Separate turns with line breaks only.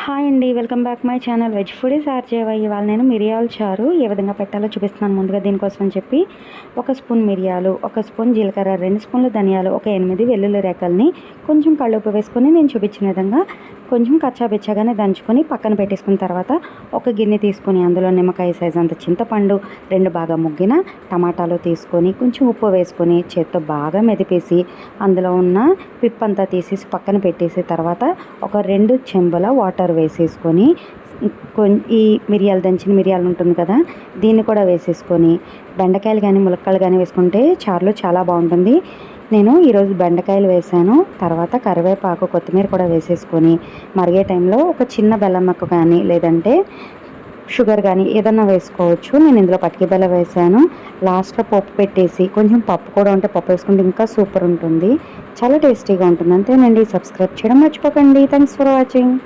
Hi అండి, welcome back my channel veg foodies RJY. ఇవాళ నేను మిరియాల చారు ఏ విధంగా పెట్టాలో చూపిస్తున్నాను. ముందుగా దీనికోసం అని చెప్పి 1 స్పూన్ మిరియాలు, 1 స్పూన్ జీలకర్ర, 2 స్పూన్లు ధనియాలు, ఒక 8 వెల్లుల్లి రెక్కల్ని కొంచెం కళ్ళుప్పు వేసుకొని నేను చూపించిన విధంగా కొంచెం కచ్చాబిచ్చాగానే దంచుకొని పక్కన పెట్టేసుకున్న తర్వాత ఒక గిన్నె తీసుకొని అందులో నిమ్మకాయ సైజ్ అంత చింతపండు, 2 బాగా ముగ్గిన టమాటాలు తీసుకొని కొంచెం ఉప్పు వేసుకొని చేత్తో బాగా మెదిపేసి అందులో ఉన్న పిప్పంతా తీసేసి పక్కన పెట్టేసి తర్వాత ఒక 2 చెంబుల వాటర్ వేసేసుకొని ఈ దంచిన మిరియాలు ఉంటుంది కదా, దీన్ని కూడా వేసేసుకొని బెండకాయలు కానీ ములక్కాయలు కానీ వేసుకుంటే చారులో చాలా బాగుంటుంది. నేను ఈరోజు బెండకాయలు వేసాను. తర్వాత కరివేపాకు, కొత్తిమీర కూడా వేసేసుకొని మరిగే టైంలో ఒక చిన్న బెల్లం ముక్క కానీ లేదంటే షుగర్ కానీ ఏదన్నా వేసుకోవచ్చు. నేను ఇందులో పటికి బెల్లం వేసాను. లాస్ట్లో పప్పు పెట్టేసి కొంచెం పప్పు కూడా ఉంటే పప్పు వేసుకుంటే ఇంకా సూపర్ ఉంటుంది, చాలా టేస్టీగా ఉంటుంది. అంతేనండి. సబ్స్క్రైబ్ చేయడం మర్చిపోకండి. Thanks for watching.